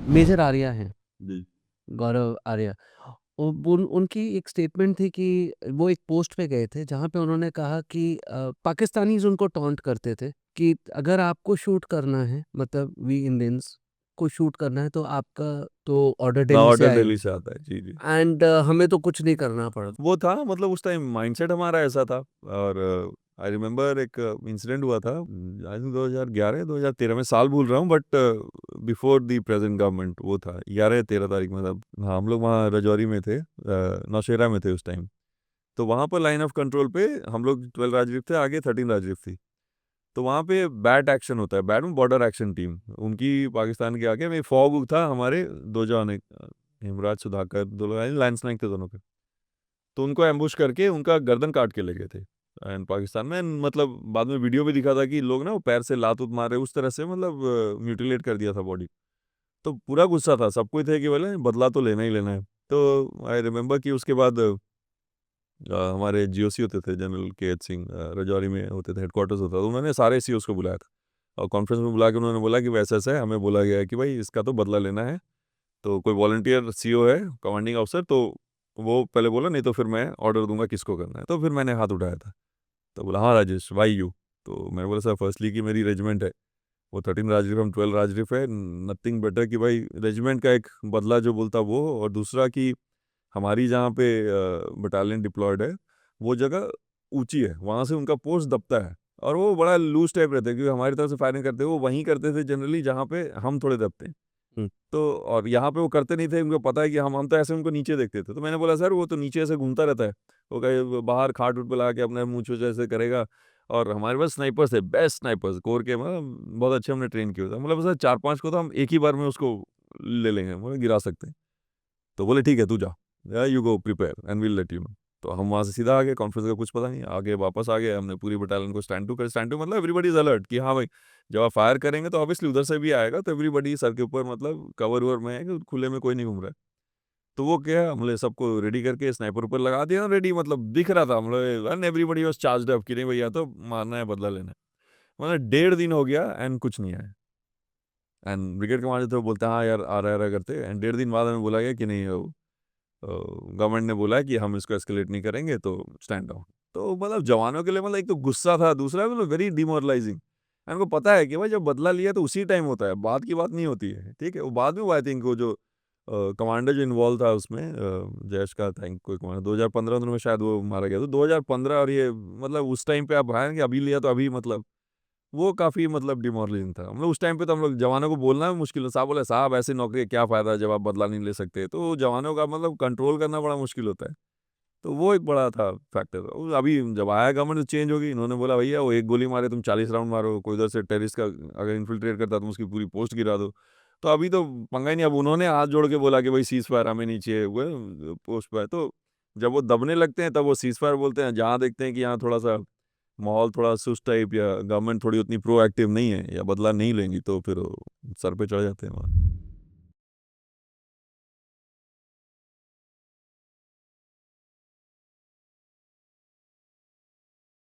Major Arya हैं, जी। गौरव आर्या। उनकी एक स्टेटमेंट थी कि वो एक पोस्ट पे गए थे जहाँ पे उन्होंने कहा कि पाकिस्तानीज़ उनको टॉन्ट करते थे कि अगर आपको शूट करना है, मतलब वी इंडियंस को शूट करना है तो आपका तो ऑर्डर ना दिल्ली से ऑर्डर आएगी दिल्ली से आता है। जी, जी। एंड हमें तो कुछ नहीं करना पड़ता। वो था मतलब उस टाइम माइंडसेट हमारा ऐसा था। और आई रिमेंबर एक इंसिडेंट हुआ था, आई थिंक 2011 2013 में, साल भूल रहा हूँ, but before the present government. वो था 11 या 13 तारीख में, तब हाँ हम लोग वहाँ रजौरी में थे, नौशेरा में थे उस टाइम। तो वहाँ पर लाइन ऑफ कंट्रोल पे हम लोग 12 राजरीफ थे, आगे 13 राजरीफ थी। तो वहाँ पे बैट एक्शन होता है, बैट में बॉर्डर एक्शन टीम उनकी पाकिस्तान के आगे में। फॉग था, हमारे दो जवान, हिमराज सुधाकर, दो लोग लाइन्स नाइक थे दोनों के। तो उनको एम्बुश करके उनका गर्दन काट के ले गए थे। एंड पाकिस्तान में मतलब बाद में वीडियो भी दिखा था कि लोग ना वो पैर से लात उत मारे, उस तरह से मतलब म्यूटिलेट कर दिया था बॉडी। तो पूरा गुस्सा था, सब कोई थे कि बोले बदला तो लेना ही लेना है। तो आई रिमेम्बर कि उसके बाद हमारे जीओसी होते थे, जनरल के एच सिंह, रजौरी में होते थे, हेडक्वार्टर्स होता था। तो उन्होंने सारे सीओस को बुलाया था और कॉन्फ्रेंस में बुला के उन्होंने बोला कि वैसा ऐसा है, हमें बोला गया है कि भाई इसका तो बदला लेना है। तो कोई वॉलंटियर सीओ है, कमांडिंग ऑफिसर, तो वो पहले बोला, नहीं तो फिर मैं ऑर्डर दूंगा किसको करना है। तो फिर मैंने हाथ उठाया था। तो बोला हाँ राजेश, वाई यू। तो मैंने बोला सर, फर्स्टली कि मेरी रेजिमेंट है, वो 13 राजरीफ, हम 12 राजरीफ है, नथिंग बेटर कि भाई रेजिमेंट का एक बदला जो बोलता वो। और दूसरा कि हमारी जहाँ पे बटालियन डिप्लॉयड है, वो जगह ऊंची है, वहाँ से उनका पोस्ट दबता है। और वो बड़ा लूज टाइप रहता है, क्योंकि हमारी तरफ से फायरिंग करते हैं वो वहीं करते थे जनरली जहाँ पे हम थोड़े दबते हैं। हुँ। तो और यहाँ पे वो करते नहीं थे, उनको पता है कि हम तो ऐसे उनको नीचे देखते थे। तो मैंने बोला सर वो तो नीचे ऐसे घूमता रहता है, वो कहीं बाहर खाट उठ पे लगा के अपने मुँह छूछे ऐसे करेगा। और हमारे पास स्नाइपर्स थे, बेस्ट स्नाइपर्स कोर के, मतलब बहुत अच्छे हमने ट्रेन किए थे। मतलब सर 4-5 को तो हम एक ही बार में उसको ले लेंगे, मतलब गिरा सकते हैं। तो बोले ठीक है तू जा, you go prepare and will let you know. तो हम वहाँ से सीधा आ गए, कॉन्फ्रेंस का कुछ पता नहीं, आगे वापस आ गए। हमने पूरी बटालियन को स्टैंड टू कर, स्टैंड टू मतलब एवरीबडी इज अलर्ट कि हाँ भाई जब आप फायर करेंगे तो ऑब्वियसली उधर से भी आएगा, तो एवरीबडी सर के ऊपर मतलब कवर ववर में है कि खुले में कोई नहीं घूम रहा है। तो वो क्या, हमने सबको रेडी करके स्नाइपर ऊपर लगा दिया रेडी, मतलब दिख रहा था हम लोग, and everybody was charged up कि नहीं भैया तो मारना है, बदला लेना है। मतलब 1.5 दिन हो गया एंड कुछ नहीं आया। एंड ब्रिगेड कमांडर थे, वो बोलते हैं हाँ यार आ रहा करते। एंड 1.5 दिन बाद हमें बोला गया कि नहीं, गवर्नमेंट ने बोला है कि हम इसको एस्केलेट नहीं करेंगे, तो स्टैंड डाउन। तो मतलब जवानों के लिए मतलब एक तो गुस्सा था, दूसरा मतलब वेरी डिमोरलाइजिंग। उनको पता है कि भाई जब बदला लिया तो उसी टाइम होता है, बाद की बात नहीं होती है। ठीक है, वो बाद में वो आई थिंक वो जो कमांडर जो इन्वॉल्व था उसमें, जैश का थैंक कोई कमांडर, 2015 में शायद वो मारा गया। तो 2015 और ये मतलब उस टाइम पे आप आए कि अभी लिया तो अभी, मतलब वो काफ़ी मतलब डिमोरलाइजिंग था। हम लोग उस टाइम पे तो हम लोग जवानों को बोलना भी मुश्किल है। साहब बोले साहब ऐसी नौकरी का क्या फ़ायदा जब आप बदला नहीं ले सकते। तो जवानों का मतलब कंट्रोल करना बड़ा मुश्किल होता है। तो वो एक बड़ा था फैक्टर। अभी जब आया गवर्नमेंट चेंज होगी, इन्होंने बोला भैया वो एक गोली मारे तुम 40 राउंड मारो, कोई उधर से टेररिस्ट का अगर इन्फिल्ट्रेट करता तुम उसकी पूरी पोस्ट गिरा दो। तो अभी तो पंगा ही नहीं। अब उन्होंने हाथ जोड़ के बोला कि भाई सीज फायर हमें नहीं चाहिए, वो पोस्ट पर। तो जब वो दबने लगते हैं तब वो सीज फायर बोलते हैं। जहाँ देखते हैं कि यहाँ थोड़ा सा माहौल थोड़ा सुस्त टाइप, या गवर्नमेंट थोड़ी उतनी प्रोएक्टिव नहीं है या बदला नहीं लेंगी, तो फिर वो सर पे चढ़ जाते हैं वहाँ।